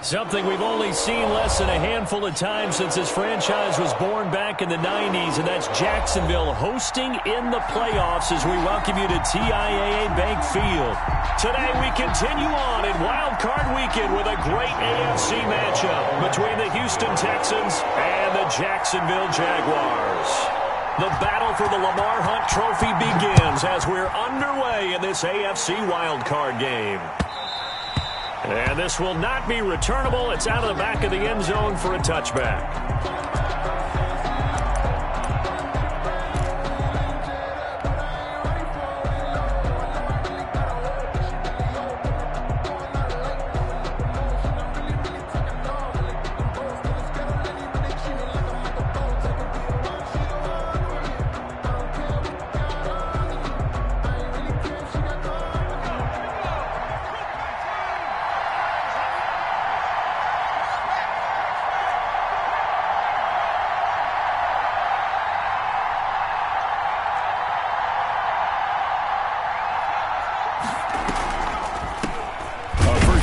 Something we've only seen less than a handful of times since this franchise was born back in the 90s, and that's Jacksonville hosting in the playoffs as we welcome you to TIAA Bank Field. Today we continue on in Wild Card Weekend with a great AFC matchup between the Houston Texans and the Jacksonville Jaguars. The battle for the Lamar Hunt Trophy begins as we're underway in this AFC Wild Card game. And this will not be returnable. It's out of the back of the end zone for a touchback.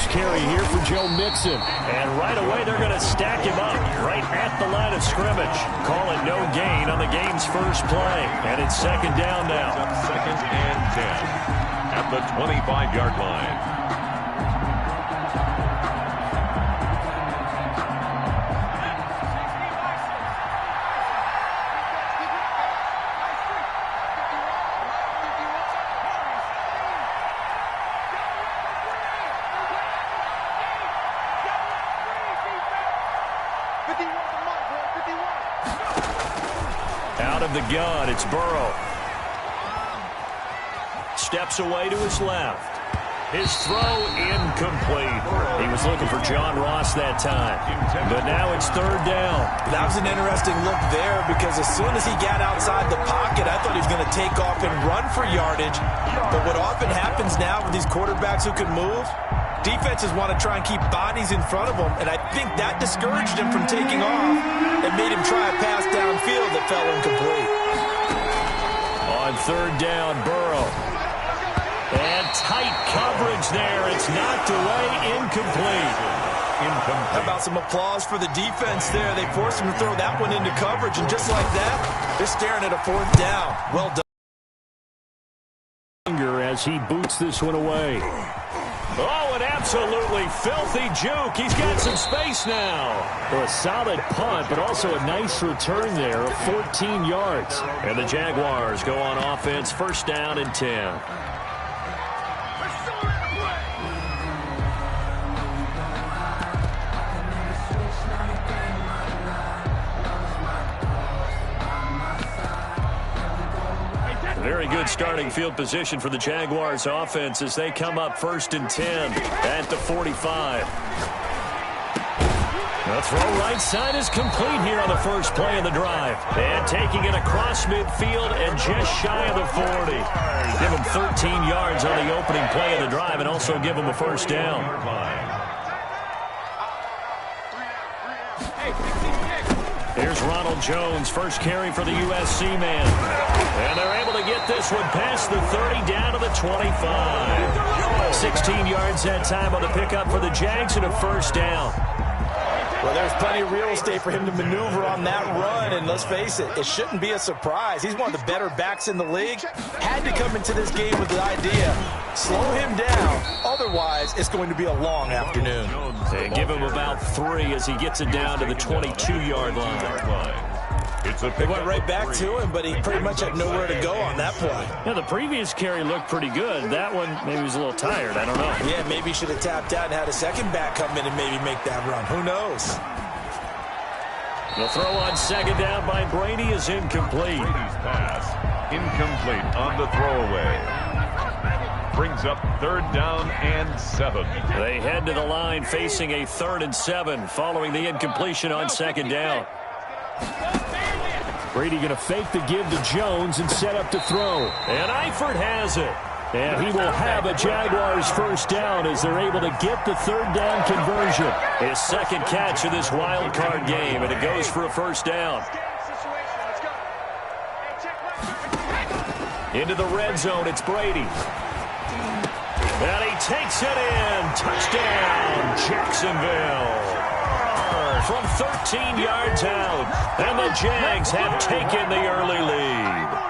Carry here for Joe Mixon. And right away, they're going to stack him up right at the line of scrimmage. Call it no gain on the game's first play. And it's second down now. Second and 10 at the 25-yard line. Out of the gun, it's Burrow. Steps away to his left. His throw incomplete. He was looking for John Ross that time. But now it's third down. That was an interesting look there because as soon as he got outside the pocket, I thought he was going to take off and run for yardage. But what often happens now with these quarterbacks who can move, defenses want to try and keep bodies in front of them, and I think that discouraged him from taking off and made him try a pass downfield that fell incomplete. On third down, Burrow. And tight coverage there. It's knocked away, incomplete. How about some applause for the defense there? They forced him to throw that one into coverage, and just like that, they're staring at a fourth down. Well done. As he boots this one away. Oh, an absolutely filthy juke. He's got some space now. Well, a solid punt, but also a nice return there of 14 yards. And the Jaguars go on offense, first down and 10. Very good starting field position for the Jaguars offense as they come up first and 10 at the 45. The throw right side is complete here on the first play of the drive. And taking it across midfield and just shy of the 40. Give him 13 yards on the opening play of the drive and also give him a first down. Here's Ronald Jones, first carry for the USC man. And they're able to get this one past the 30 down to the 25. 16 yards that time on the pickup for the Jags and a first down. Well, there's plenty of real estate for him to maneuver on that run, and let's face it, it shouldn't be a surprise. He's one of the better backs in the league. Had to come into this game with the idea, slow him down, otherwise it's going to be a long afternoon. They give him about 3 as he gets it down to the 22-yard line. They went right back to him, but he pretty much had nowhere to go on that play. Yeah, the previous carry looked pretty good. That one, maybe he was a little tired. I don't know. Yeah, maybe he should have tapped out and had a second back come in and maybe make that run. Who knows? The throw on second down by Brady is incomplete. Brady's pass incomplete on the throwaway. Brings up third down and 7. They head to the line facing a 3rd and 7 following the incompletion on second down. Brady going to fake the give to Jones and set up to throw. And Eifert has it. And he will have a Jaguars first down as they're able to get the third down conversion. His second catch of this wild card game, and it goes for a first down. Into the red zone, it's Brady. And he takes it in. Touchdown, Jacksonville. From 13 yards out. And the Jags have taken the early lead.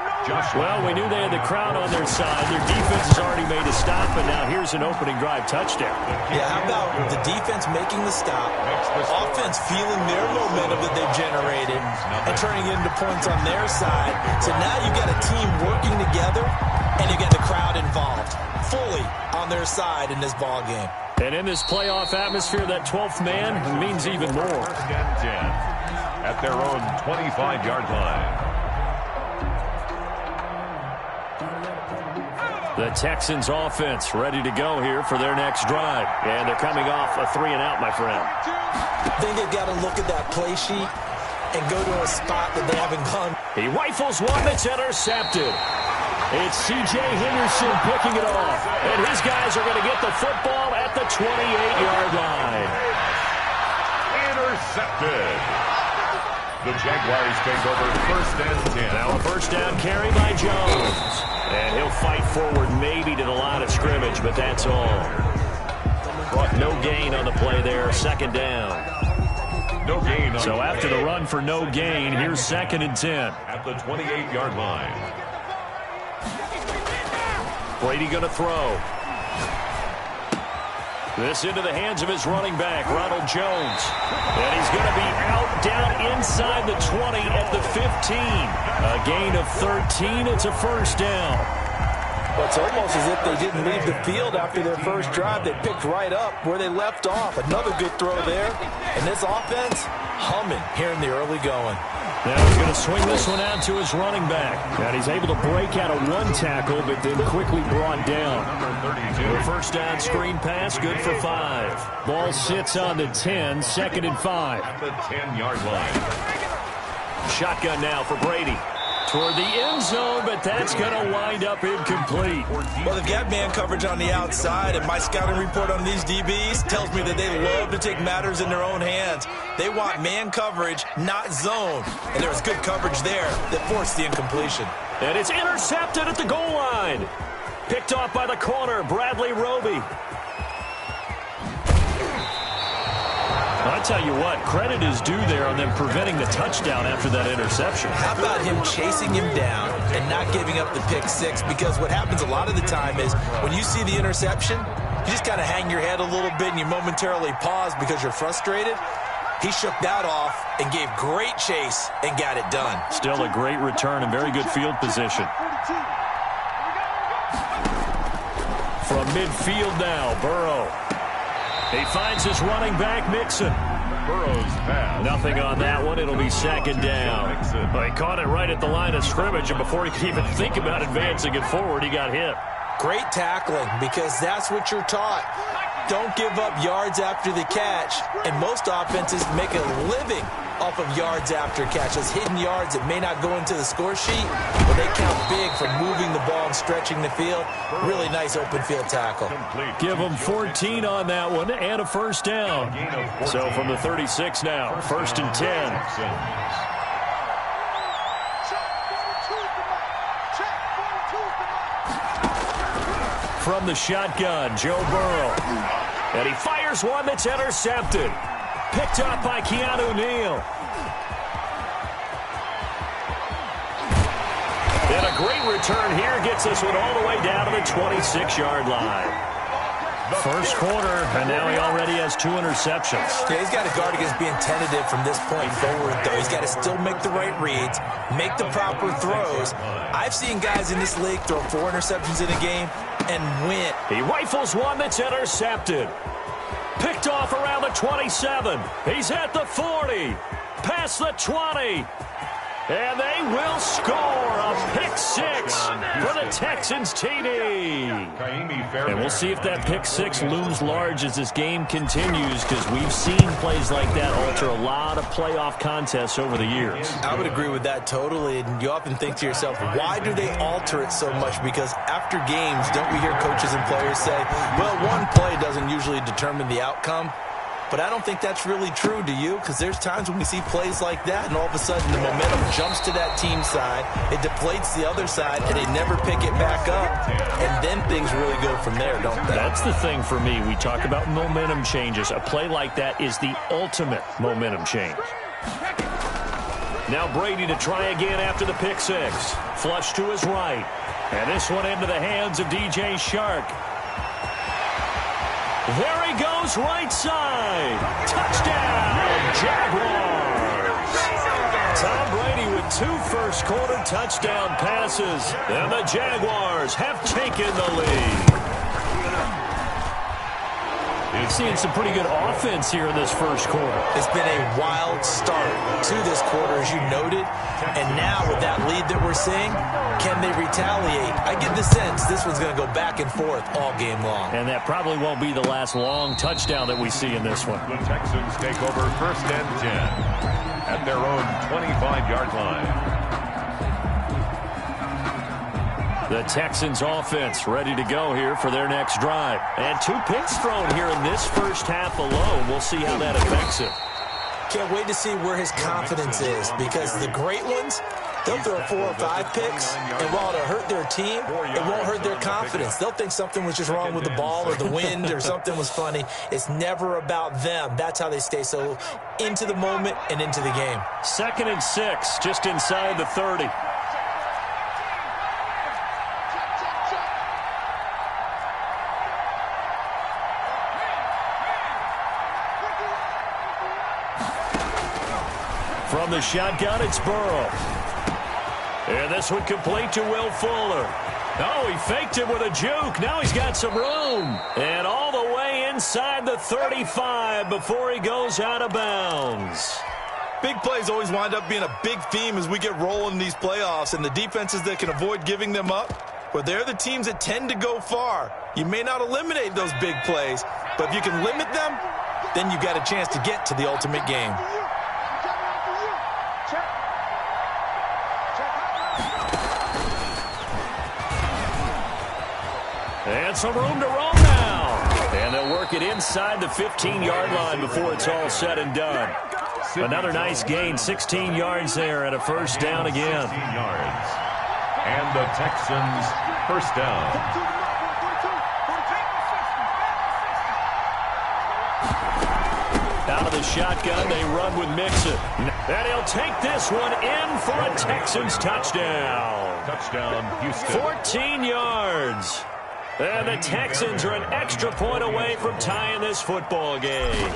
Well, we knew they had the crowd on their side. Their defense has already made a stop, and now here's an opening drive touchdown. Yeah, how about the defense making the stop, offense feeling their momentum that they've generated, and turning it into points on their side. So now you've got a team working together, and you get the crowd involved fully on their side in this ball game. And in this playoff atmosphere, that 12th man means even more. 1st and 10 at their own 25-yard line. The Texans offense ready to go here for their next drive. And they're coming off a 3-and-out, my friend. I think they've got to look at that play sheet and go to a spot that they haven't gone. He rifles one that's intercepted. It's C.J. Henderson picking it off. And his guys are going to get the football at the 28-yard line. Intercepted. The Jaguars take over 1st and 10. Now a first down carry by Jones. And he'll fight forward maybe to the line of scrimmage, but that's all. Brought no gain on the play there, 2nd down. No gain on So after the run for no gain, here's 2nd and 10. at the 28-yard line. Brady going to throw. This into the hands of his running back, Ronald Jones. And he's going to be out down inside the 20 at the 15. A gain of 13. It's a first down. Well, it's almost as if they didn't leave the field after their first drive. They picked right up where they left off. Another good throw there. And this offense humming here in the early going. Now he's going to swing this one out to his running back. And he's able to break out of one tackle, but then quickly brought down. The first down screen pass, good for 5. Ball sits on the 10, 2nd and 5. At the 10-yard line. Shotgun now for Brady. Toward the end zone, but that's going to wind up incomplete. Well, they've got man coverage on the outside, and my scouting report on these DBs tells me that they love to take matters in their own hands. They want man coverage, not zone. And there was good coverage there that forced the incompletion. And it's intercepted at the goal line. Picked off by the corner, Bradley Roby. I tell you what, credit is due there on them preventing the touchdown after that interception. How about him chasing him down and not giving up the pick six? Because what happens a lot of the time is when you see the interception, you just kind of hang your head a little bit and you momentarily pause because you're frustrated. He shook that off and gave great chase and got it done. Still a great return and very good field position. From midfield now, Burrow. He finds his running back, Mixon. Burrow's pass. Nothing on that one. It'll be 2nd down. Well, he caught it right at the line of scrimmage, and before he could even think about advancing it forward, he got hit. Great tackling, because that's what you're taught. Don't give up yards after the catch, and most offenses make a living off of yards after catch. Those hidden yards that may not go into the score sheet, but they count big for moving the ball and stretching the field. Really nice open field tackle. Give them 14 on that one and a first down. So from the 36 now, 1st and 10. From the shotgun, Joe Burrow. And he fires one that's intercepted. Picked up by Keanu Neal. And a great return here gets this one all the way down to the 26-yard line. First quarter, and now he already has 2 interceptions. Yeah, he's got to guard against being tentative from this point forward, though. He's got to still make the right reads, make the proper throws. I've seen guys in this league throw 4 interceptions in a game and win. He rifles one that's intercepted. Picked off around the 27. He's at the 40. Past the 20. And they will score a pick 6 for the Texans TD. And we'll see if that pick 6 looms large as this game continues, because we've seen plays like that alter a lot of playoff contests over the years. I would agree with that totally. And you often think to yourself, why do they alter it so much? Because after games, don't we hear coaches and players say, well, one play doesn't usually determine the outcome? But I don't think that's really true, do you? Because there's times when we see plays like that, and all of a sudden the momentum jumps to that team side. It deflates the other side, and they never pick it back up. And then things really go from there, don't they? That's the thing for me. We talk about momentum changes. A play like that is the ultimate momentum change. Now Brady to try again after the pick six. Flush to his right. And this one into the hands of DJ Chark. There he goes, right side. Touchdown, Jaguars. Tom Brady with 2 first-quarter touchdown passes. And the Jaguars have taken the lead. Seeing some pretty good offense here in this first quarter. It's been a wild start to this quarter, as you noted. And now with that lead that we're seeing, can they retaliate? I get the sense this one's going to go back and forth all game long. And that probably won't be the last long touchdown that we see in this one. The Texans take over 1st and 10 at their own 25-yard line. The Texans offense ready to go here for their next drive. And 2 picks thrown here in this first half alone. We'll see how that affects him. Can't wait to see where his confidence is, because the great ones, they'll throw 4 or 5 picks, and while it'll hurt their team, it won't hurt their confidence. They'll think something was just wrong with the ball or the wind or something was funny. It's never about them. That's how they stay so into the moment and into the game. 2nd and 6, just inside the 30. From the shotgun, it's Burrow. And this one complete to Will Fuller. Oh, he faked it with a juke. Now he's got some room. And all the way inside the 35 before he goes out of bounds. Big plays always wind up being a big theme as we get rolling in these playoffs, and the defenses that can avoid giving them up, well, they're the teams that tend to go far. You may not eliminate those big plays, but if you can limit them, then you've got a chance to get to the ultimate game. And some room to roll now. And they'll work it inside the 15-yard line before it's all said and done. Another nice gain, 16 yards there, and a first down again. 16 yards. And the Texans first down. Out of the shotgun, they run with Mixon. And he'll take this one in for a Texans touchdown. Touchdown, Houston. 14 yards. And the Texans are an extra point away from tying this football game.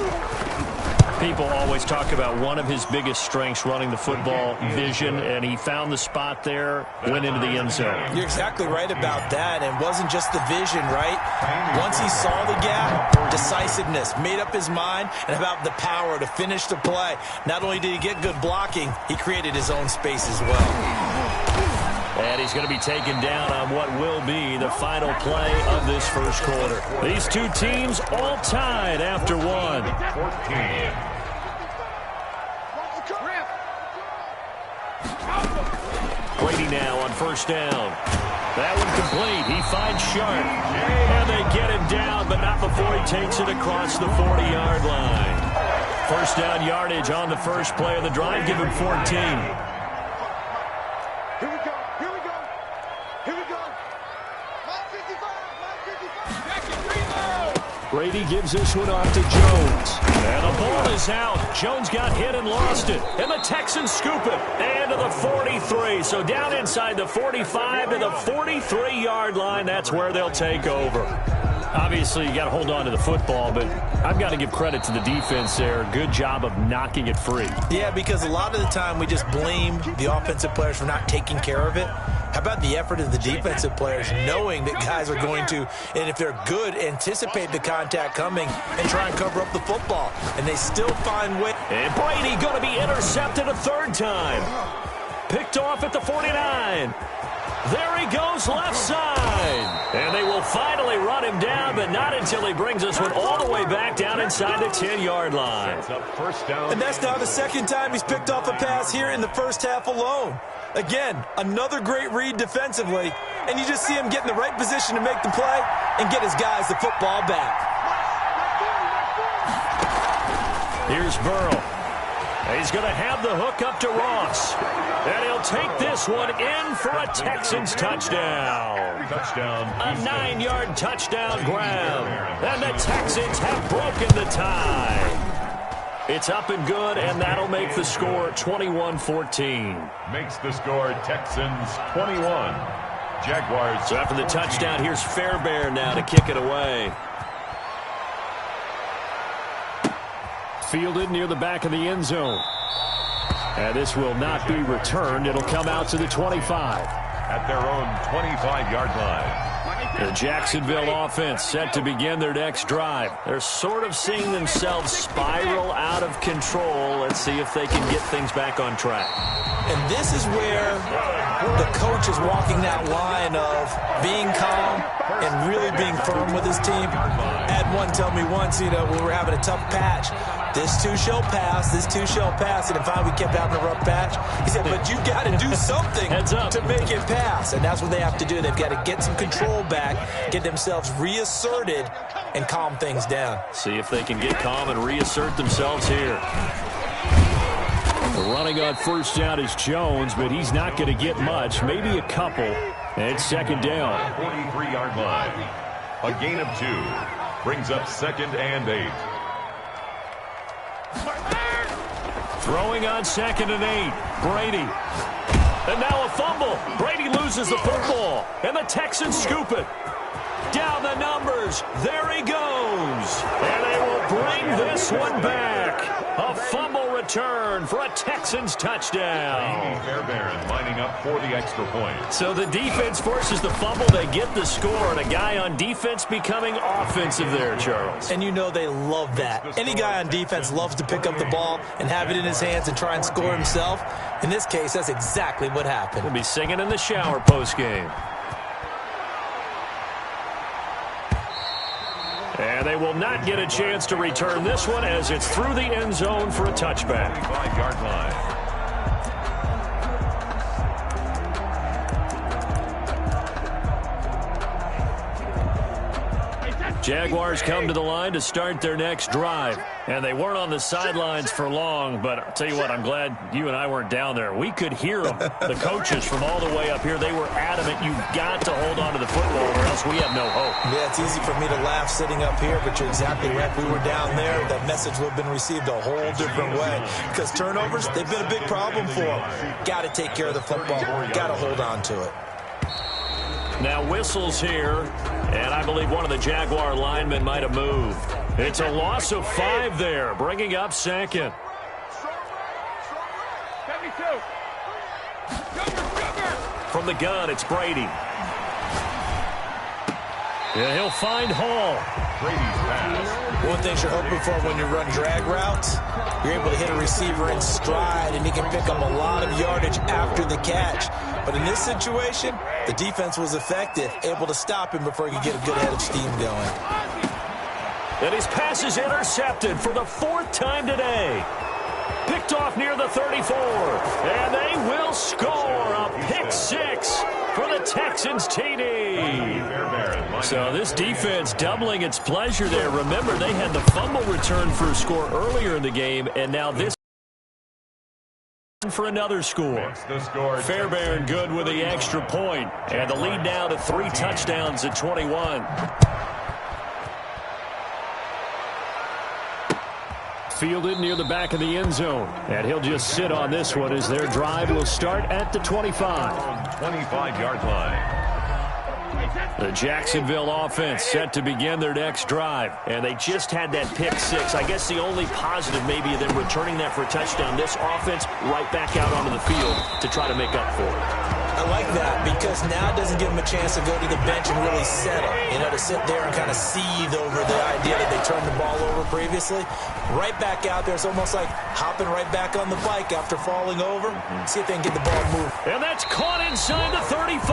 People always talk about one of his biggest strengths running the football, vision, and he found the spot there, went into the end zone. You're exactly right about that, and wasn't just the vision, right? Once he saw the gap, decisiveness, made up his mind, and about the power to finish the play. Not only did he get good blocking, he created his own space as well. And he's going to be taken down on what will be the final play of this first quarter. These two teams all tied after one. 14. Brady now on first down. That one complete. He finds Chark. And they get him down, but not before he takes it across the 40-yard line. First down yardage on the first play of the drive. Give him 14. Brady gives this one off to Jones. And the ball is out. Jones got hit and lost it. And the Texans scoop it. And to the 43. So down inside the 45 to the 43-yard line. That's where they'll take over. Obviously, you got to hold on to the football, but I've got to give credit to the defense there. Good job of knocking it free. Yeah, because a lot of the time we just blame the offensive players for not taking care of it. How about the effort of the defensive players knowing that guys are going to, and if they're good, anticipate the contact coming and try and cover up the football. And they still find ways. And Brady going to be intercepted a third time. Picked off at the 49. There he goes left side. And they will finally run him down, but not until he brings this one all the way back down inside the 10-yard line. And that's now the second time he's picked off a pass here in the first half alone. Again, another great read defensively, and you just see him get in the right position to make the play and get his guys the football back. Here's Burrow. He's going to have the hook up to Ross. And he'll take this one in for a Texans touchdown. Touchdown. A 9-yard touchdown grab. And the Texans have broken the tie. It's up and good, and that'll make the score 21-14. Makes the score Texans 21. Jaguars. So after the touchdown, here's Fairbairn now to kick it away. Fielded near the back of the end zone. And this will not be returned. It'll come out to the 25. At their own 25-yard line. The Jacksonville offense set to begin their next drive. They're sort of seeing themselves spiral out of control. Let's see if they can get things back on track. And this is where the coach is walking that line of being calm and really being firm with his team. I had one tell me once, when we were having a tough patch, this too shall pass, this too shall pass. And finally we kept having a rough patch. He said, but you got to do something to make it pass. And that's what they have to do. They've got to get some control back, get themselves reasserted, and calm things down. See if they can get calm and reassert themselves here. Running on first down is Jones, but he's not going to get much, maybe a couple. And it's second down. 43-yard line. A gain of 2. Brings up 2nd and 8. Throwing on 2nd and 8. Brady. And now a fumble. Brady loses the football. And the Texans scoop it. Down the numbers. There he goes. And they will bring this one back. A fumble return for a Texans touchdown. Fairbairn lining up for the extra point. So the defense forces the fumble. They get the score. And a guy on defense becoming offensive there, Charles. And they love that. Any guy on defense loves to pick up the ball and have it in his hands and try and score himself. In this case, that's exactly what happened. We'll be singing in the shower postgame. And they will not get a chance to return this one as it's through the end zone for a touchback. 25-yard line. Jaguars come to the line to start their next drive. And they weren't on the sidelines for long, but I'll tell you what, I'm glad you and I weren't down there. We could hear them, the coaches from all the way up here. They were adamant, you've got to hold on to the football or else we have no hope. Yeah, it's easy for me to laugh sitting up here, but you're exactly right. If we were down there, that message would have been received a whole different way. Because turnovers, they've been a big problem for them. Got to take care of the football. Got to hold on to it. Now whistles here, and I believe one of the Jaguar linemen might have moved. It's a loss of 5 there, bringing up 2nd. From the gun, it's Brady. Yeah, he'll find Hall. Brady's pass. One thing you're hoping for when you run drag routes, you're able to hit a receiver in stride, and he can pick up a lot of yardage after the catch. But in this situation, the defense was effective, able to stop him before he could get a good head of steam going. And his pass is intercepted for the 4th time today. Picked off near the 34. And they will score a pick 6 for the Texans TD. So this defense doubling its pleasure there. Remember, they had the fumble return for a score earlier in the game, and now this for another score. Fairbairn good with the extra point, and the lead now to 3 touchdowns at 21. Fielded near the back of the end zone, and he'll just sit on this one as their drive will start at the 25. 25-yard line. The Jacksonville offense set to begin their next drive, and they just had that pick 6. I guess the only positive maybe of them returning that for a touchdown. This offense right back out onto the field to try to make up for it. I like that because now it doesn't give them a chance to go to the bench and really settle. To sit there and kind of seethe over the idea that they turned the ball over previously. Right back out there. It's almost like hopping right back on the bike after falling over. See if they can get the ball moved. And that's caught inside the 35.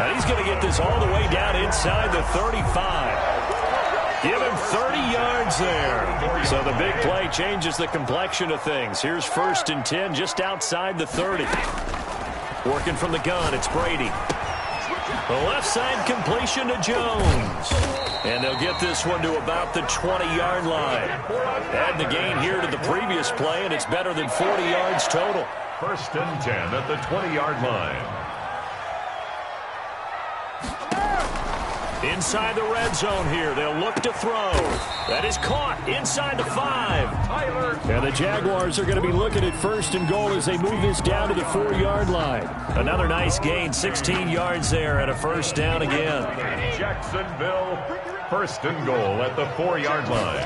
And he's going to get this all the way down inside the 35. Give him 30 yards there. So the big play changes the complexion of things. Here's 1st and 10 just outside the 30. Working from the gun, it's Brady. The left side completion to Jones. And they'll get this one to about the 20-yard line. Add the gain here to the previous play, and it's better than 40 yards total. 1st and 10 at the 20-yard line. Inside the red zone here. They'll look to throw. That is caught inside the 5. And the Jaguars are going to be looking at 1st and goal as they move this down to the 4-yard line. Another nice gain, 16 yards there, and a 1st down again. Jacksonville, 1st and goal at the 4-yard line.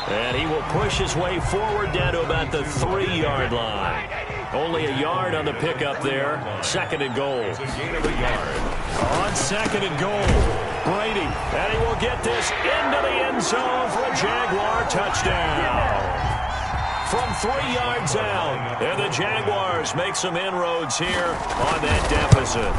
And he will push his way forward down to about the 3-yard line. Only a yard on the pickup there. 2nd and goal. It's a gain of a yard. On 2nd and goal, Brady. And he will get this into the end zone for a Jaguar touchdown. From 3 yards out. And the Jaguars make some inroads here on that deficit.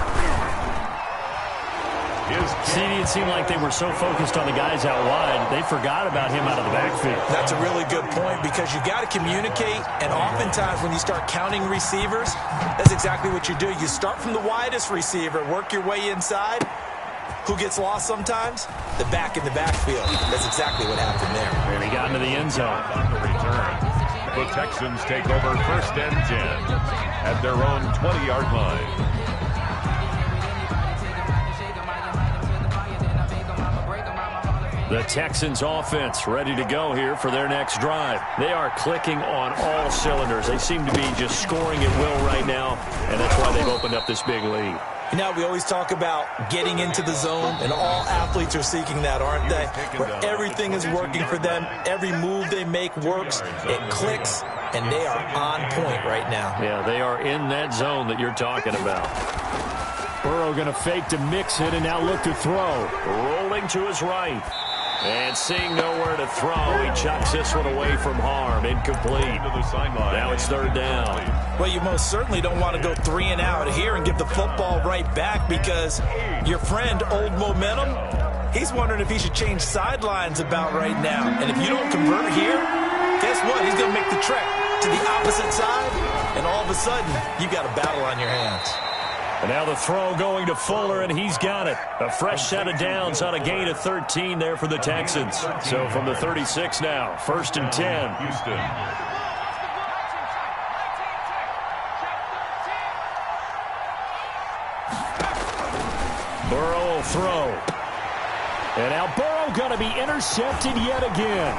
It seemed like they were so focused on the guys out wide, they forgot about him out of the backfield. That's a really good point because you got to communicate, and oftentimes when you start counting receivers, that's exactly what you do. You start from the widest receiver, work your way inside. Who gets lost sometimes? The back in the backfield. That's exactly what happened there. And he got into the end zone. On the return, the Texans take over 1st and 10 at their own 20-yard line. The Texans offense ready to go here for their next drive. They are clicking on all cylinders. They seem to be just scoring at will right now, and that's why they've opened up this big lead. You know, we always talk about getting into the zone, and all athletes are seeking that, aren't they? Where everything is working for them. Every move they make works. It clicks, and they are on point right now. Yeah, they are in that zone that you're talking about. Burrow going to fake to mix it and now look to throw. Rolling to his right. And seeing nowhere to throw, he chucks this one away from harm. Incomplete. Now it's 3rd down. Well, you most certainly don't want to go 3 and out here and give the football right back because your friend, Old Momentum, he's wondering if he should change sidelines about right now. And if you don't convert here, guess what? He's going to make the trek to the opposite side, and all of a sudden, you got a battle on your hands. And now the throw going to Fuller, and he's got it. A fresh set of downs on a gain of 13 there for the Texans. So from the 36 now, 1st and 10. Houston. Burrow will throw. And now Burrow going to be intercepted yet again.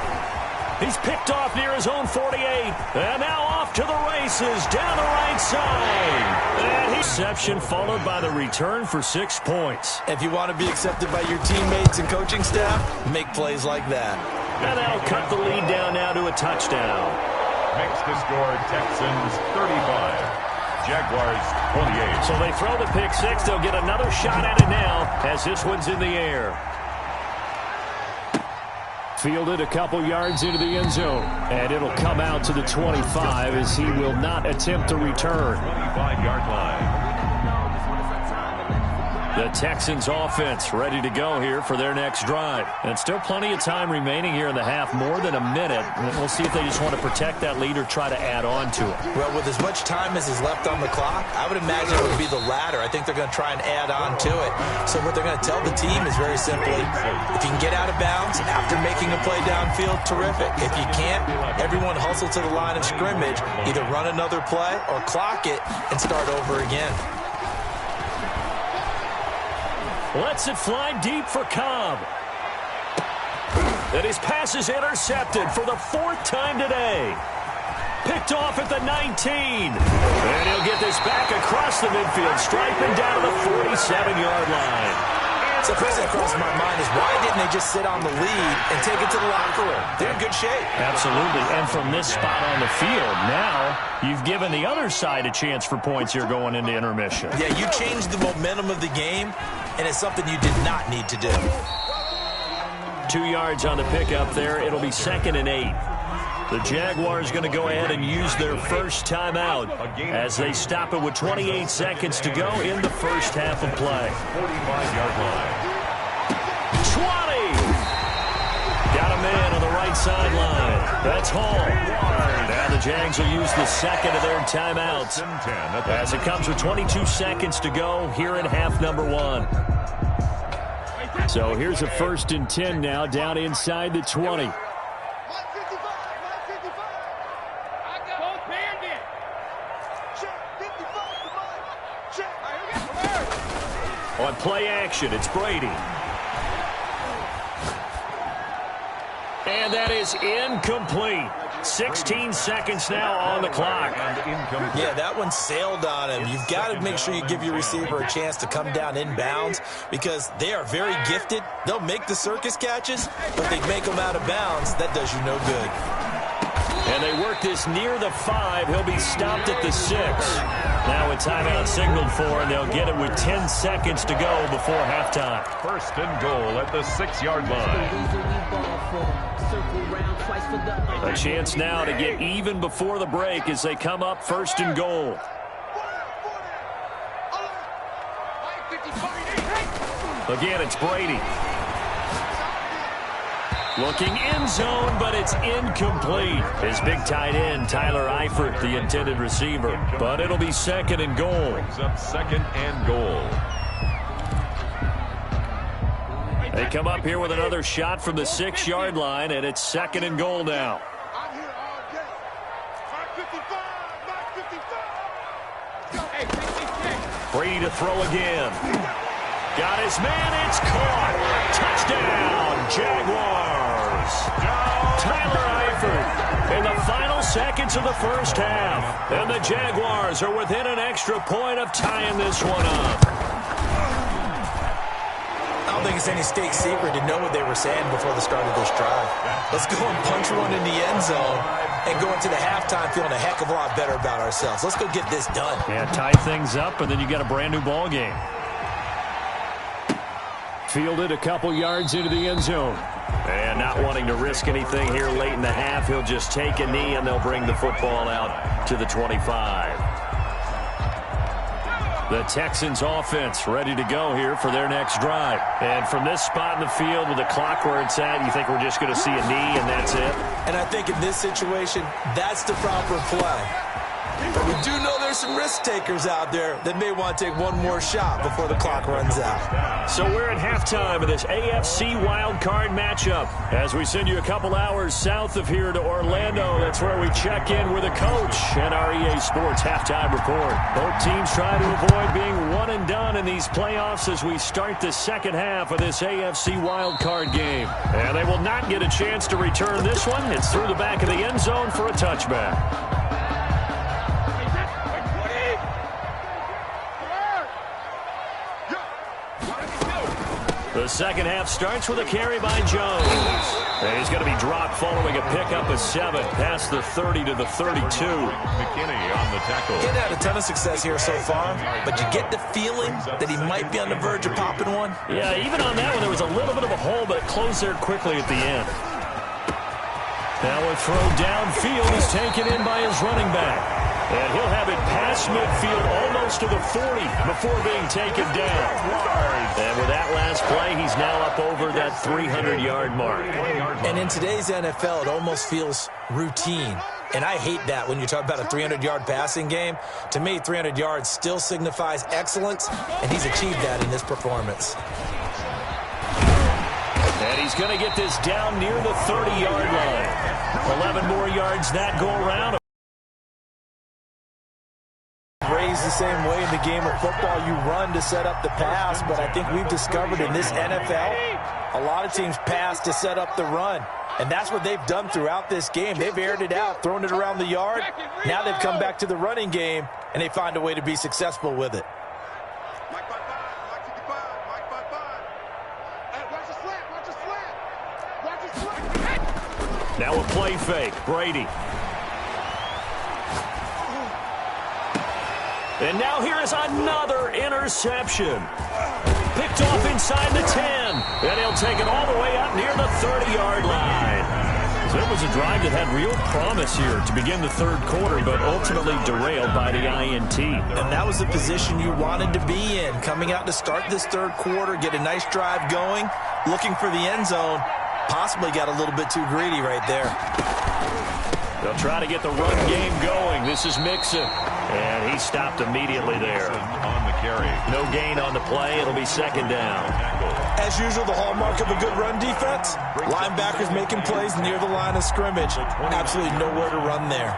He's picked off near his own 48. And now off to the races down the right side. And reception followed by the return for 6 points. If you want to be accepted by your teammates and coaching staff, make plays like that. And that'll cut the lead down now to a touchdown. Makes the score Texans 35. Jaguars 28. So they throw the pick 6. They'll get another shot at it now as this one's in the air. Fielded a couple yards into the end zone. And it'll come out to the 25 as he will not attempt to return. 25-yard line. The Texans offense ready to go here for their next drive. And still plenty of time remaining here in the half, more than a minute. We'll see if they just want to protect that lead or try to add on to it. Well, with as much time as is left on the clock, I would imagine it would be the latter. I think they're going to try and add on to it. So what they're going to tell the team is very simply, if you can get out of bounds after making a play downfield, terrific. If you can't, everyone hustle to the line of scrimmage, either run another play or clock it and start over again. Lets it fly deep for Cobb. And his pass is intercepted for the 4th time today. Picked off at the 19. And he'll get this back across the midfield, striping down to the 47-yard line. So the first thing that crosses my mind is why didn't they just sit on the lead and take it to the locker room? They're in good shape. Absolutely. And from this spot on the field, now you've given the other side a chance for points here going into intermission. Yeah, you changed the momentum of the game, and it's something you did not need to do. 2 yards on the pickup there. It'll be 2nd and 8. The Jaguars going to go ahead and use their first timeout as they stop it with 28 seconds to go in the first half of play. 45-yard line. 20! Got a man on the right sideline. That's Hall. Now the the Jags will use the second of their timeouts as it comes with 22 seconds to go here in half number 1. So here's a 1st and 10 now down inside the 20. On play action, it's Brady. And that is incomplete. 16 seconds now on the clock. Yeah, that one sailed on him. You've got to make sure you give your receiver a chance to come down inbounds because they are very gifted. They'll make the circus catches, but they make them out of bounds. That does you no good. And they work this near the 5. He'll be stopped at the 6. Now a timeout signaled for, and they'll get it with 10 seconds to go before halftime. 1st and goal at the 6-yard line. A chance now to get even before the break as they come up 1st and goal. Again, it's Brady. Looking end zone, but it's incomplete. His big tight end, Tyler Eifert, the intended receiver. But it'll be 2nd and goal. Brings up 2nd and goal. They come up here with another shot from the 6-yard line, and it's 2nd and goal now. Brady to throw again. Got his man, it's caught. Touchdown, Jaguars. Tyler Eifert in the final seconds of the 1st half. And the Jaguars are within an extra point of tying this one up. I don't think it's any state secret to know what they were saying before the start of this drive. Let's go and punch one in the end zone and go into the halftime feeling a heck of a lot better about ourselves. Let's go get this done. Yeah, tie things up, and then you got a brand-new ball game. Fielded a couple yards into the end zone. And not wanting to risk anything here late in the half, he'll just take a knee, and they'll bring the football out to the 25. The Texans offense ready to go here for their next drive. And from this spot in the field with the clock where it's at, you think we're just going to see a knee and that's it? And I think in this situation, that's the proper play. But we do know there's some risk takers out there that may want to take one more shot before the clock runs out. So we're at halftime of this AFC wildcard matchup. As we send you a couple hours south of here to Orlando, that's where we check in with a coach and our EA Sports halftime report. Both teams try to avoid being one and done in these playoffs as we start the 2nd half of this AFC wildcard game. And they will not get a chance to return this one. It's through the back of the end zone for a touchback. The 2nd half starts with a carry by Jones. And he's going to be dropped following a pickup of 7 past the 30 to the 32. McKinney on the tackle. He's had a ton of success here so far, but you get the feeling that he might be on the verge of popping one. Yeah, even on that one, there was a little bit of a hole, but it closed there quickly at the end. Now a throw downfield is taken in by his running back. And he'll have it past midfield almost to the 40 before being taken down. And with that last play, he's now up over that 300-yard mark. And in today's NFL, it almost feels routine. And I hate that when you talk about a 300-yard passing game. To me, 300 yards still signifies excellence, and he's achieved that in this performance. And he's going to get this down near the 30-yard line. 11 more yards that go around. Raised the same way in the game of football. You run to set up the pass, but I think we've discovered in this NFL, a lot of teams pass to set up the run. And that's what they've done throughout this game. They've aired it out, thrown it around the yard. Now they've come back to the running game, and they find a way to be successful with it. Now a play fake. Brady. And now here is another interception. Picked off inside the 10. And he'll take it all the way up near the 30-yard line. So it was a drive that had real promise here to begin the 3rd quarter, but ultimately derailed by the INT. And that was the position you wanted to be in. Coming out to start this 3rd quarter, get a nice drive going, looking for the end zone. Possibly got a little bit too greedy right there. They'll try to get the run game going. This is Mixon. And he stopped immediately there. On the carry. No gain on the play. It'll be second down. As usual, the hallmark of a good run defense, linebackers making plays near the line of scrimmage. Absolutely nowhere to run there.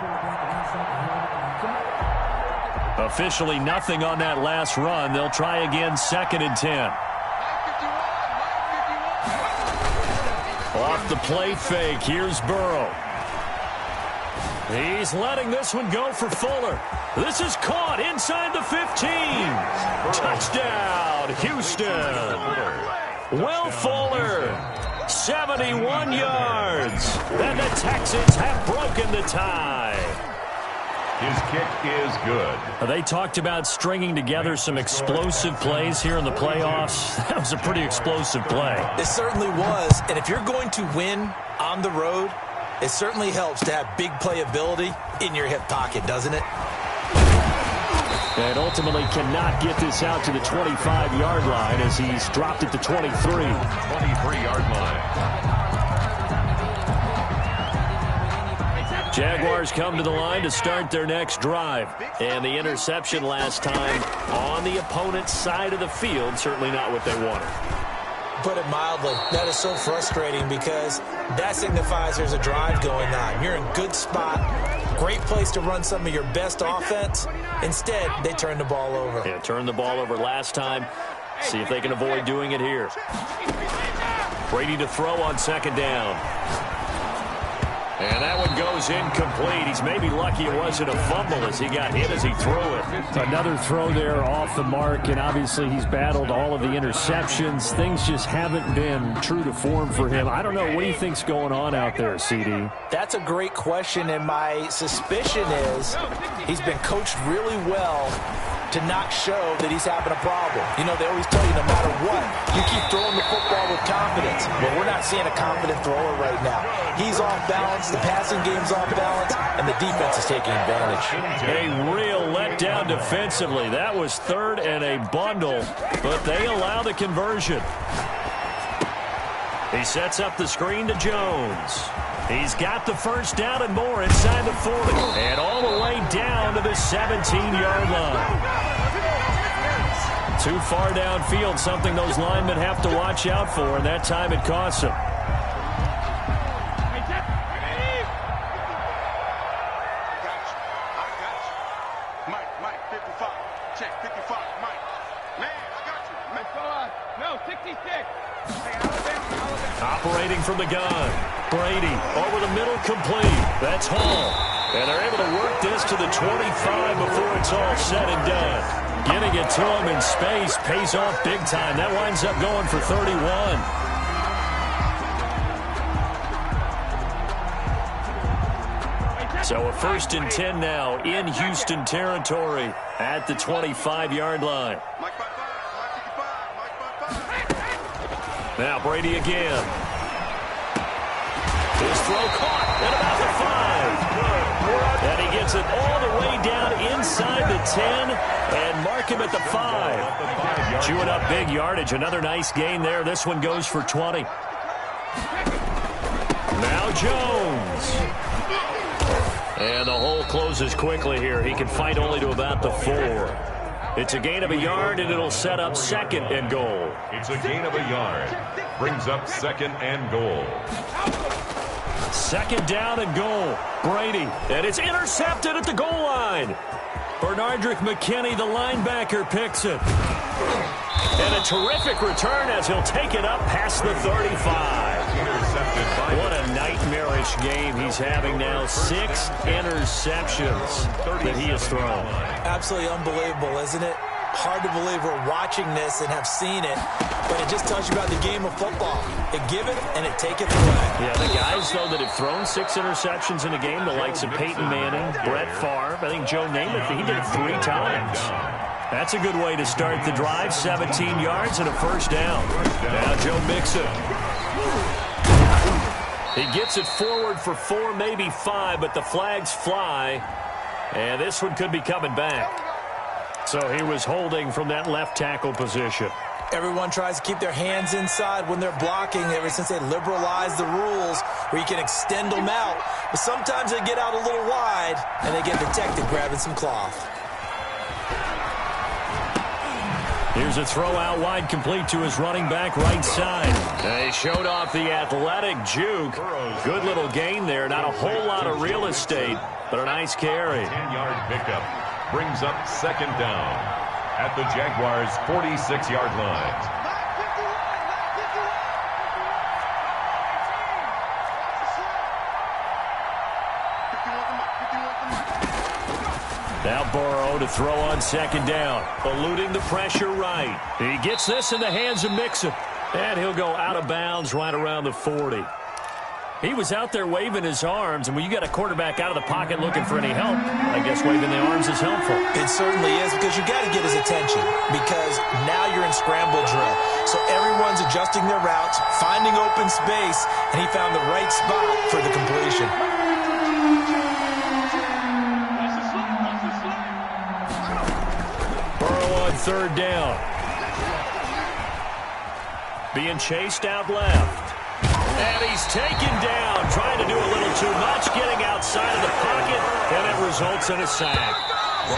Officially nothing on that last run. They'll try again, 2nd and 10. Off the play fake, here's Burrow. He's letting this one go for Fuller. This is caught inside the 15. Touchdown, Houston. Will Fuller, 71 yards. And the Texans have broken the tie. His kick is good. They talked about stringing together some explosive plays here in the playoffs. That was a pretty explosive play. It certainly was. And if you're going to win on the road, it certainly helps to have big playability in your hip pocket, doesn't it? And ultimately cannot get this out to the 25-yard line as he's dropped it to 23. 23-yard line. Jaguars come to the line to start their next drive. And the interception last time on the opponent's side of the field, certainly not what they wanted. Put it mildly, that is so frustrating because that signifies there's a drive going on. You're in a good spot, great place to run some of your best offense. Instead, they turn the ball over. Yeah, turned the ball over last time. See if they can avoid doing it here. Brady to throw on 2nd down. And that one goes incomplete. He's maybe lucky it wasn't a fumble as he got hit as he threw it. Another throw there off the mark, and obviously he's battled all of the interceptions. Things just haven't been true to form for him. I don't know. What do you think's going on out there, CD? That's a great question, and my suspicion is he's been coached really well to not show that he's having a problem. You know, they always tell you no matter what, you keep throwing the football with confidence. But we're not seeing a confident thrower right now. He's off balance, the passing game's off balance, and the defense is taking advantage. A real letdown defensively. That was 3rd and a bundle, but they allow the conversion. He sets up the screen to Jones. He's got the first down and more inside the 40. And all the way down to the 17-yard line. Too far downfield, something those linemen have to watch out for, and that time it costs them. Mike, 55. Check, 55, Mike. Man, I got you. No, 66. Operating from the gun. Brady over the middle, complete. That's Hall. And they're able to work this to the 25 before it's all said and done. Getting it to him in space pays off big time. That winds up going for 31. So a 1st and 10 now in Houston territory at the 25-yard line. Now Brady again. His throw caught at about the 5. And he gets it all the way down inside the 10 and mark him at the 5. Chewing up big yardage. Another nice gain there. This one goes for 20. Now Jones. And the hole closes quickly here. He can fight only to about the 4. It's a gain of a yard, and it'll set up 2nd and goal. It's a gain of a yard. Brings up 2nd and goal. 2nd down and goal. Brady, and it's intercepted at the goal line. Bernardrick McKinney, the linebacker, picks it. And a terrific return as he'll take it up past the 35. What a nightmarish game he's having now. 6 interceptions that he has thrown. Absolutely unbelievable, isn't it? Hard to believe we're watching this and have seen it, but it just tells you about the game of football. It give it and it take it away. Yeah, the guys, though, that have thrown 6 interceptions in a game, the likes of Peyton Manning, Brett Favre, I think Joe Namath, he did it 3 times. That's a good way to start the drive. 17 yards and a 1st down. Now Joe Mixon. He gets it forward for 4, maybe 5, but the flags fly. And this one could be coming back. So he was holding from that left tackle position. Everyone tries to keep their hands inside when they're blocking ever since they liberalized the rules where you can extend them out. But sometimes they get out a little wide, and they get detected grabbing some cloth. Here's a throw out wide, complete to his running back right side. They showed off the athletic juke. Good little gain there. Not a whole lot of real estate, but a nice carry. 10-yard pickup brings up second down at the Jaguars' 46-yard line. Now Burrow to throw on second down, eluding the pressure right. He gets this in the hands of Mixon, and he'll go out of bounds right around the 40. He was out there waving his arms, and when you got a quarterback out of the pocket looking for any help, I guess waving the arms is helpful. It certainly is, because you got to get his attention, because now you're in scramble drill. So everyone's adjusting their routes, finding open space, and he found the right spot for the completion. Burrow on third down. Being chased out left. And he's taken down, trying to do a little too much, getting outside of the pocket, and it results in a sack.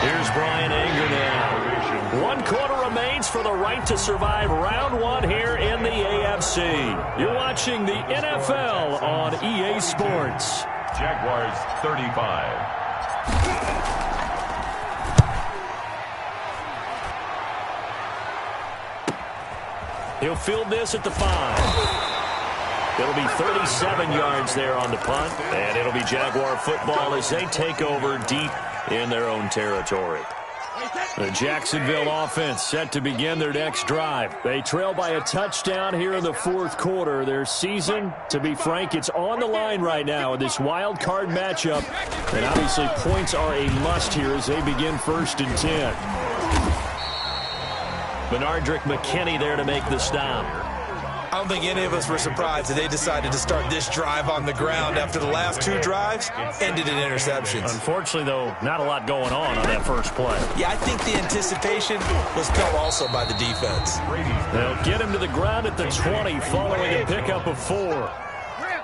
Here's Brian Anger now. 1 quarter remains for the right to survive round 1 here in the AFC. You're watching the NFL on EA Sports. Jaguars 35. He'll field this at the 5. It'll be 37 yards there on the punt, and it'll be Jaguar football as they take over deep in their own territory. The Jacksonville offense set to begin their next drive. They trail by a touchdown here in the 4th quarter. Their season, to be frank, it's on the line right now in this wild card matchup, and obviously points are a must here as they begin 1st and 10. Benardrick McKinney there to make the stop. I don't think any of us were surprised that they decided to start this drive on the ground after the last 2 drives ended in interceptions. Unfortunately, though, not a lot going on that first play. Yeah, I think the anticipation was felt also by the defense. They'll get him to the ground at the 20 following a pickup of 4.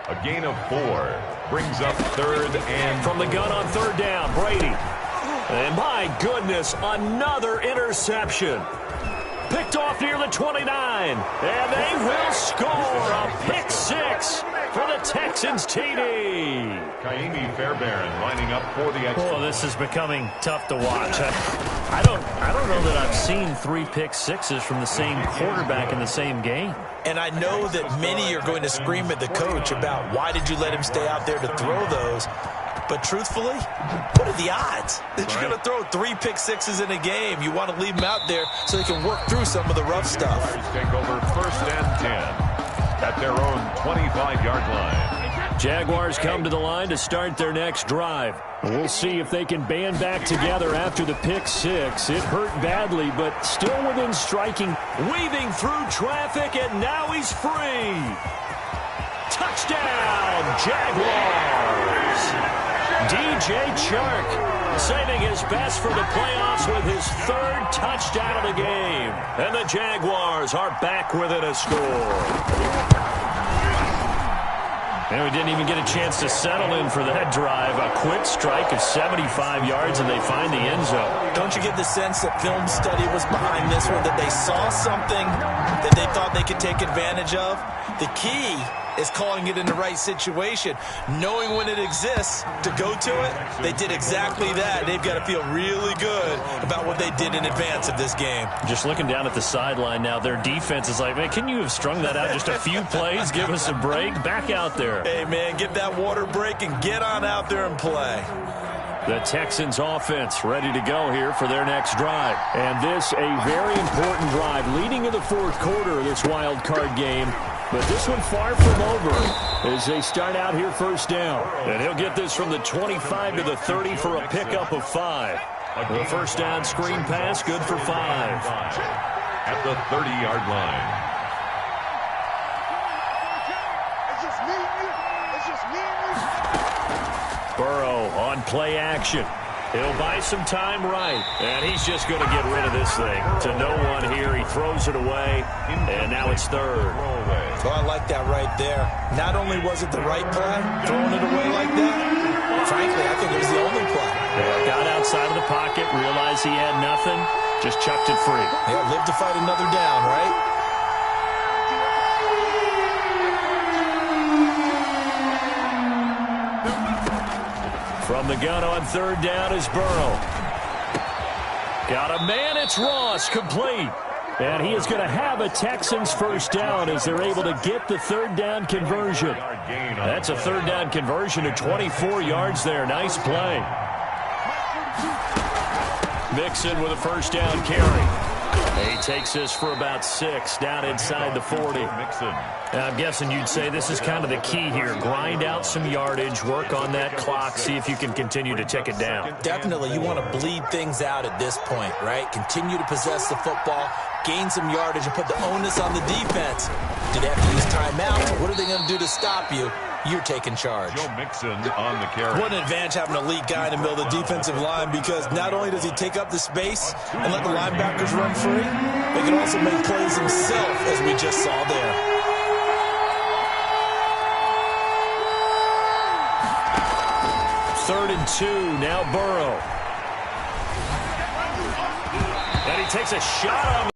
A gain of 4 brings up 3rd and... From the gun on 3rd down, Brady. And my goodness, another interception. Picked off near the 29, and they will score a pick 6 for the Texans TD. Kaimi Fairbairn lining up for the extra. Oh, this is becoming tough to watch. I don't know that I've seen 3 pick 6s from the same quarterback in the same game. And I know that many are going to scream at the coach about why did you let him stay out there to throw those. But truthfully, what are the odds that you're going to throw 3 pick 6s in a game? You want to leave them out there so they can work through some of the rough stuff. Take over 1st and 10 at their own 25-yard line. Jaguars come to the line to start their next drive. We'll see if they can band back together after the pick 6. It hurt badly, but still within striking. Weaving through traffic, and now he's free. Touchdown, Jaguars! DJ Chark saving his best for the playoffs with his 3rd touchdown of the game. And the Jaguars are back within a score. And we didn't even get a chance to settle in for that drive. A quick strike of 75 yards, and they find the end zone. Don't you get the sense that film study was behind this one, that they saw something that they thought they could take advantage of? The key is calling it in the right situation, knowing when it exists to go to it. They did exactly that. They've got to feel really good about what they did in advance of this game. Just looking down at the sideline now, their defense is like, man, can you have strung that out just a few plays? Give us a break. Back out there. Hey, man, get that water break and get on out there and play. The Texans offense ready to go here for their next drive. And this a very important drive leading in the 4th quarter of this wild card game. But this one far from over as they start out here 1st down. And he'll get this from the 25 to the 30 for a pickup of 5. The 1st down screen pass, good for 5. At the 30-yard line. It's just me and you. Burrow on play action. He'll buy some time right. And he's just going to get rid of this thing. To no one here. He throws it away. And now it's third. Oh, I like that right there. Not only was it the right play, throwing it away like that, frankly, I think it was the only play. Yeah, got outside of the pocket, realized he had nothing, just chucked it free. Yeah, live to fight another down, right? From the gun on third down is Burrow. Got a man, it's Ross, complete. And he is going to have a Texans first down as they're able to get the third down conversion. That's a third down conversion to 24 yards there. Nice play. Mixon with a first down carry. He takes this for about 6 down inside the 40. I'm guessing you'd say this is kind of the key here. Grind out some yardage, work on that clock, see if you can continue to tick it down. Definitely, you want to bleed things out at this point, right? Continue to possess the football, gain some yardage, and put the onus on the defense. Do they have to use timeouts? What are they going to do to stop you? You're taking charge. Joe Mixon on the carry. What an advantage having an elite guy in the middle of the defensive line, because not only does he take up the space and let the linebackers run free, he can also make plays himself, as we just saw there. Third and 2, now Burrow. And he takes a shot on.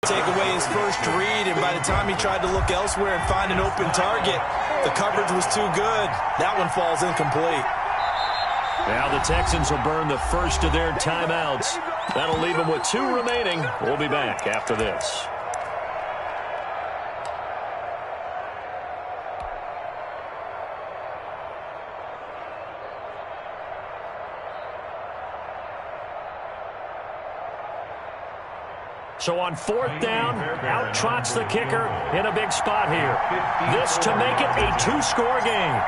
Take away his first read, and by the time he tried to look elsewhere and find an open target, the coverage was too good. That one falls incomplete. Now the Texans will burn the first of their timeouts. That'll leave them with 2 remaining. We'll be back after this. So on fourth down, out trots the kicker in a big spot here. This to make it a 2-score game.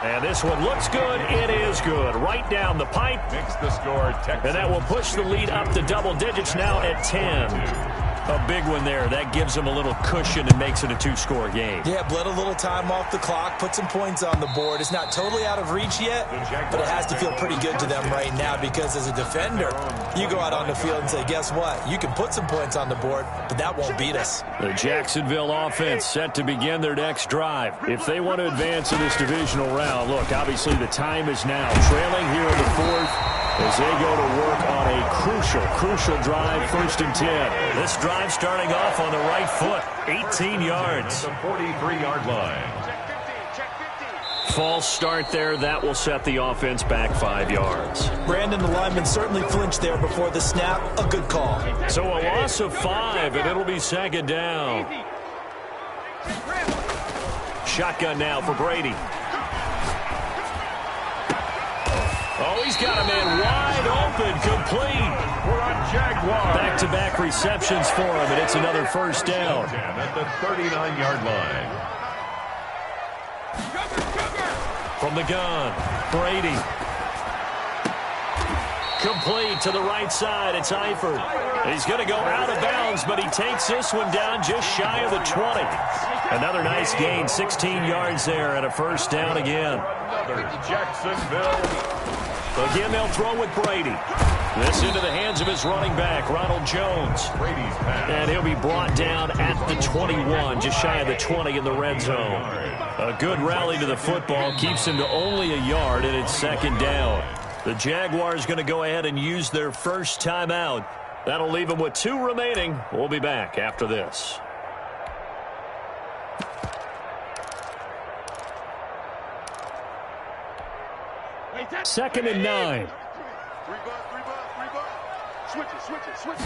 And this one looks good. It is good. Right down the pipe. Makes the score. Texans. And that will push the lead up to double digits now at 10. A big one there. That gives them a little cushion and makes it a 2-score game. Yeah, bled a little time off the clock, put some points on the board. It's not totally out of reach yet, but it has to feel pretty good to them right now, because as a defender, you go out on the field and say, guess what? You can put some points on the board, but that won't beat us. The Jacksonville offense set to begin their next drive. If they want to advance in this divisional round, look, obviously the time is now. Trailing here in the fourth as they go to work on a crucial drive, 1st and 10. This drive starting off on the right foot, 18 yards. The 43-yard line. False start there. That will set the offense back 5 yards. Brandon, the lineman, certainly flinched there before the snap. A good call. So a loss of 5, and it'll be 2nd down. Shotgun now for Brady. Oh, he's got a man wide open, complete. We're on Jaguar. Back-to-back receptions for him, and it's another 1st down. At the 39-yard line. From the gun, Brady. Complete to the right side. It's Eifert. He's going to go out of bounds, but he takes this one down just shy of the 20. Another nice gain, 16 yards there, and a 1st down again. Another Jacksonville. Again, they'll throw with Brady. This into the hands of his running back, Ronald Jones. Brady's pass. And he'll be brought down at the 21, just shy of the 20 in the red zone. A good rally to the football keeps him to only a yard, and it's 2nd down. The Jaguars going to go ahead and use their first timeout. That'll leave them with 2 remaining. We'll be back after this. Second and 9. Switch it.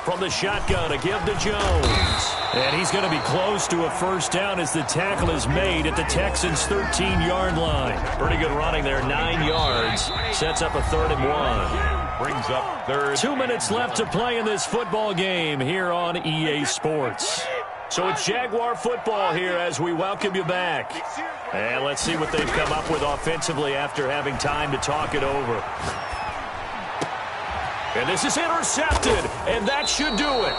From the shotgun, a give to Jones. And he's going to be close to a 1st down as the tackle is made at the Texans' 13-yard line. Pretty good running there, 9 yards. Sets up a 3rd and 1. Brings up 3rd. 2 minutes left to play in this football game here on EA Sports. So it's Jaguar football here as we welcome you back. And let's see what they've come up with offensively after having time to talk it over. And this is intercepted, and that should do it.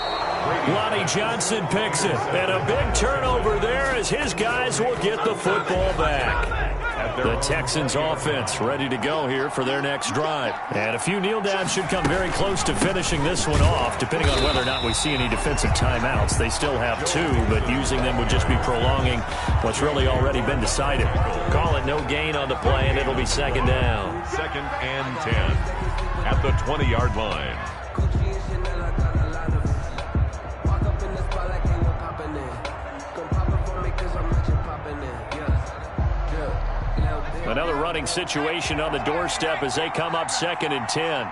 Lonnie Johnson picks it, and a big turnover there as his guys will get the football back. The Texans offense ready to go here for their next drive. And a few kneel downs should come very close to finishing this one off, depending on whether or not we see any defensive timeouts. They still have 2, but using them would just be prolonging what's really already been decided. Call it no gain on the play, and it'll be second down. 2nd and 10 at the 20-yard line. Another running situation on the doorstep as they come up 2nd and 10.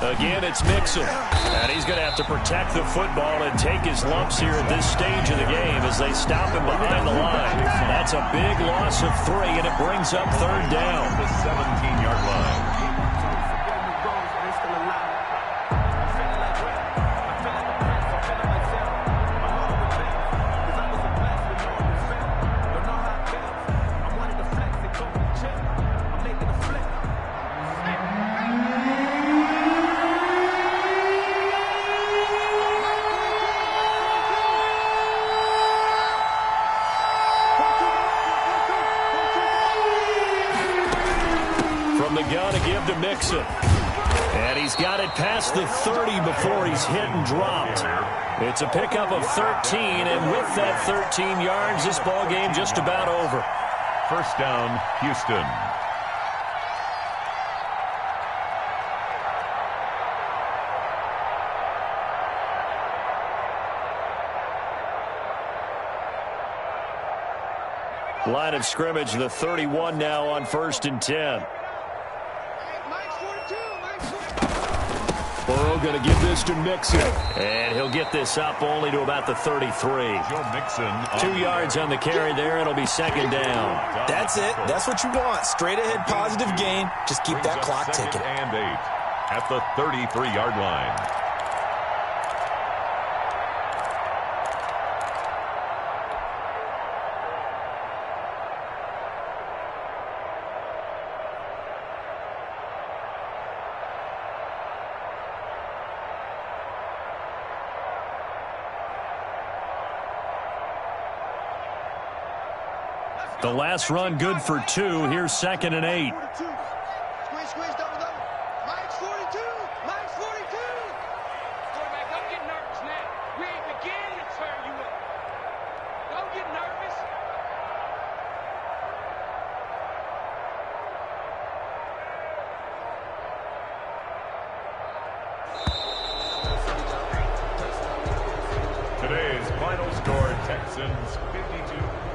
Again, it's Mixon. And he's going to have to protect the football and take his lumps here at this stage of the game as they stop him behind the line. That's a big loss of 3, and it brings up 3rd down. The 17-yard line. To Mixon. And he's got it past the 30 before he's hit and dropped. It's a pickup of 13, and with that 13 yards, this ball game just about over. 1st down, Houston. Line of scrimmage, the 31 now on 1st and 10. Burrow going to give this to Mixon. And he'll get this up only to about the 33. Joe Mixon. 2 yards on the carry there. It'll be 2nd down. That's it. That's what you want. Straight ahead positive gain. Just keep that clock ticking. 2nd and 8 at the 33-yard line. The last run good for 2. Here's 2nd and 8. Squeeze, double. Mike's 42. Mike's 42. Quarterback, don't get nervous now. We ain't beginning to turn you up. Don't get nervous. Today's final score, Texans 52.